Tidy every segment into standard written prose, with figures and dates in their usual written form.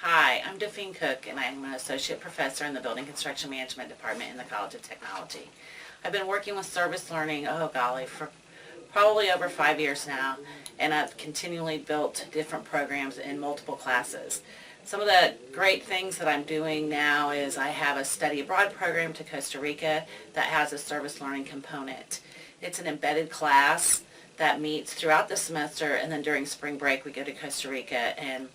Hi, I'm Daphene Koch, and I'm an associate professor in the Building Construction Management Department in the College of Technology. I've been working with service learning, for probably over 5 years now, and I've continually built different programs in multiple classes. Some of the great things that I'm doing now is I have a study abroad program to Costa Rica that has a service learning component. It's an embedded class that meets throughout the semester, and then during spring break we go to Costa Rica, and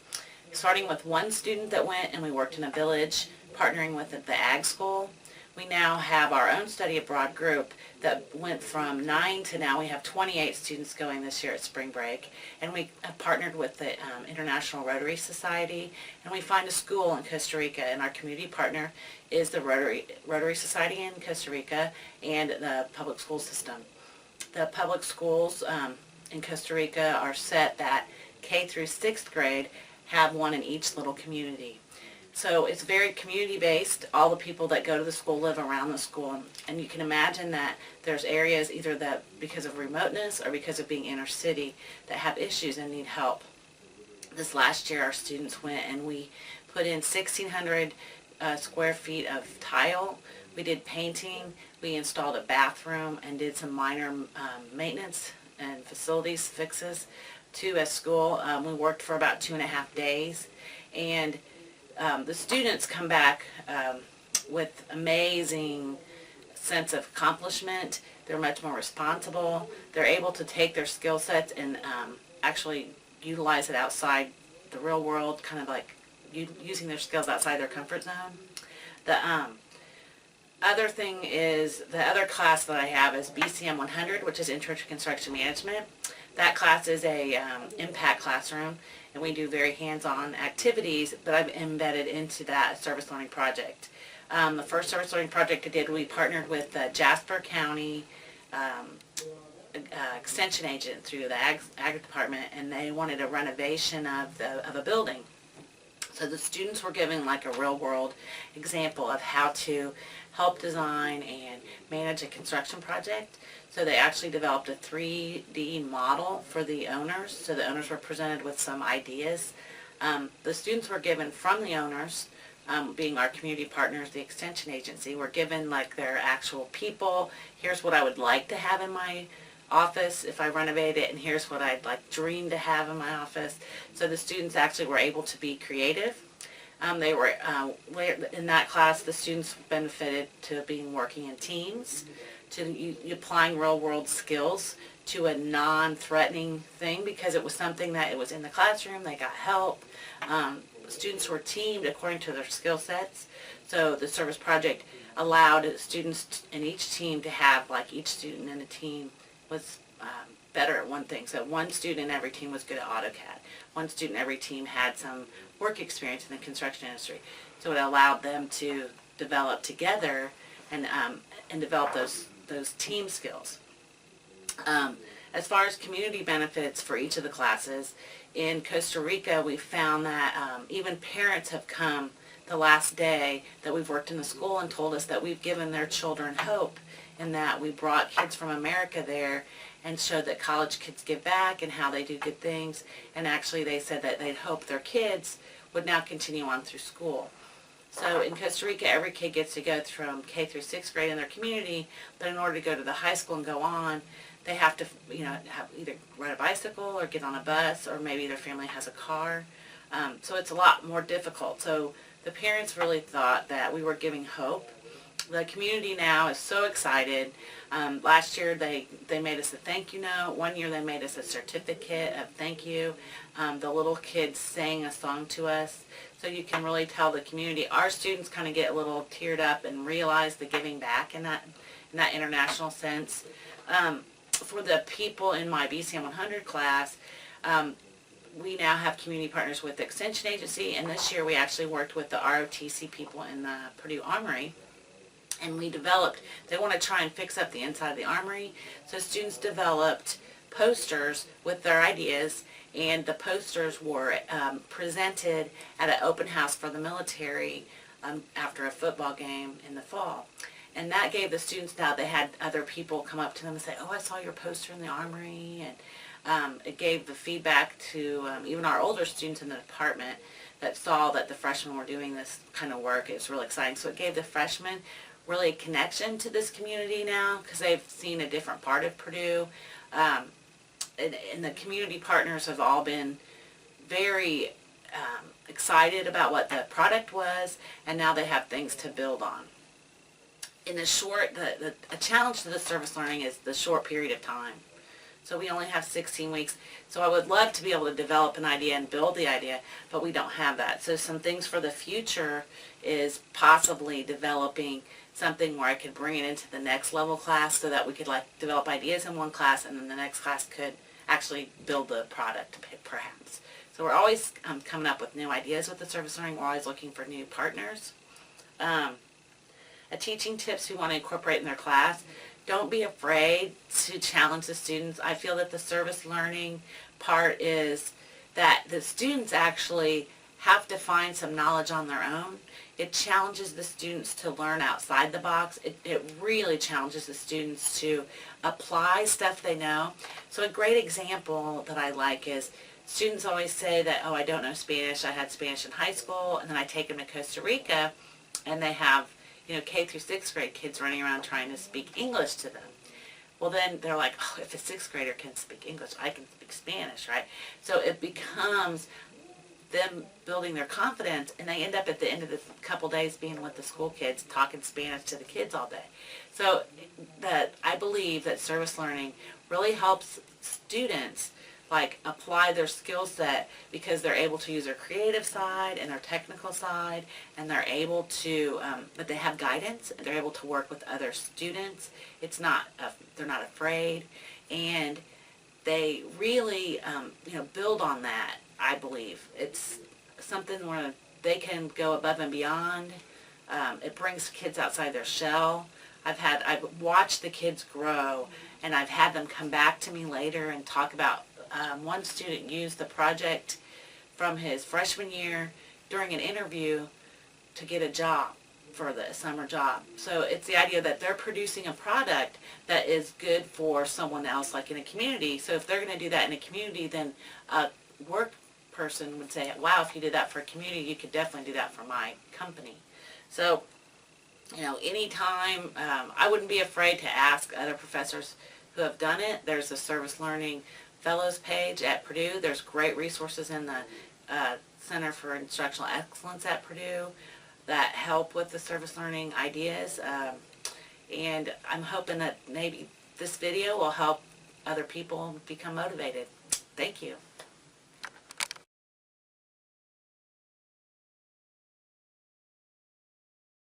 starting with one student that went and we worked in a village partnering with the ag school. We now have our own study abroad group that went from 9 to now we have 28 students going this year at spring break, and we have partnered with the International Rotary Society, and we find a school in Costa Rica, and our community partner is the Rotary Society in Costa Rica and the public school system. The public schools in Costa Rica are set that K through 6th grade have one in each little community. So it's very community-based. All the people that go to the school live around the school, and you can imagine that there's areas either that because of remoteness or because of being inner city that have issues and need help. This last year our students went and we put in 1,600 square feet of tile. We did painting, we installed a bathroom and did some minor maintenance and facilities fixes to a school. We worked for about 2.5 days, and the students come back with amazing sense of accomplishment. They're much more responsible. They're able to take their skill sets and actually utilize it outside the real world, kind of like using their skills outside their comfort zone. The other thing is, the other class that I have is BCM 100, which is Intro to Construction Management. That class is a impact classroom, and we do very hands-on activities, but I've embedded into that service learning project. The first service learning project I did, we partnered with the Jasper County extension agent through the ag department, and they wanted a renovation of a building. So the students were given like a real-world example of how to help design and manage a construction project. So they actually developed a 3D model for the owners. So the owners were presented with some ideas. The students were given from the owners, being our community partners, the extension agency, were given like their actual people. Here's what I would like to have in my office if I renovate it, and here's what I'd like dream to have in my office. So the students actually were able to be creative. They were in that class, the students benefited to working in teams, to applying real world skills to a non-threatening thing, because it was something that it was in the classroom. They got help. Students were teamed according to their skill sets. So the service project allowed students in each team to have, like, each student in a team was better at one thing. So one student in every team was good at AutoCAD. One student in every team had some work experience in the construction industry. So it allowed them to develop together and develop those team skills. As far as community benefits for each of the classes, in Costa Rica we found that even parents have come the last day that we've worked in the school and told us that we've given their children hope, in that we brought kids from America there and showed that college kids give back and how they do good things, and actually they said that they'd hope their kids would now continue on through school. So in Costa Rica, every kid gets to go from K through 6th grade in their community, but in order to go to the high school and go on, they have to, have either ride a bicycle or get on a bus, or maybe their family has a car. So it's a lot more difficult. So the parents really thought that we were giving hope. The community now is so excited. Last year they made us a thank you note. One year they made us a certificate of thank you. The little kids sang a song to us. So you can really tell the community. Our students kind of get a little teared up and realize the giving back in that international sense. For the people in my BCM 100 class, we now have community partners with the Extension Agency, and this year we actually worked with the ROTC people in the Purdue Armory. And we developed, they want to try and fix up the inside of the armory, so students developed posters with their ideas, and the posters were presented at an open house for the military after a football game in the fall. And that gave the students, now they had other people come up to them and say, oh, I saw your poster in the armory. And it gave the feedback to even our older students in the department that saw that the freshmen were doing this kind of work. It was really exciting. So it gave the freshmen really a connection to this community now, because they've seen a different part of Purdue. And the community partners have all been very excited about what the product was, and now they have things to build on. In the short, a challenge to the service learning is the short period of time. So we only have 16 weeks. So I would love to be able to develop an idea and build the idea, but we don't have that. So some things for the future is possibly developing something where I could bring it into the next level class, so that we could like develop ideas in one class, and then the next class could actually build the product perhaps. So we're always coming up with new ideas with the service learning. We're always looking for new partners. Teaching tips we want to incorporate in their class. Don't be afraid to challenge the students. I feel that the service learning part is that the students actually have to find some knowledge on their own. It challenges the students to learn outside the box. It really challenges the students to apply stuff they know. So a great example that I like is, students always say that, oh, I don't know Spanish. I had Spanish in high school, and then I take them to Costa Rica, and they have, K through 6th grade kids running around trying to speak English to them. Well, then they're like, oh, if a 6th grader can speak English, I can speak Spanish, right? So it becomes them building their confidence, and they end up at the end of the couple days being with the school kids, talking Spanish to the kids all day. So I believe that service learning really helps students like apply their skill set, because they're able to use their creative side and their technical side, and they're able to, but they have guidance, and they're able to work with other students. It's not, they're not afraid, and they really, build on that. I believe it's something where they can go above and beyond. It brings kids outside their shell. I've watched the kids grow, and I've had them come back to me later and talk about, one student used the project from his freshman year during an interview to get a job for the summer job. So it's the idea that they're producing a product that is good for someone else, like in a community. So if they're going to do that in a community, then a work person would say, wow, if you did that for a community, you could definitely do that for my company. So, anytime, I wouldn't be afraid to ask other professors who have done it. There's a service learning fellows page at Purdue. There's great resources in the Center for Instructional Excellence at Purdue that help with the service learning ideas. And I'm hoping that maybe this video will help other people become motivated. Thank you.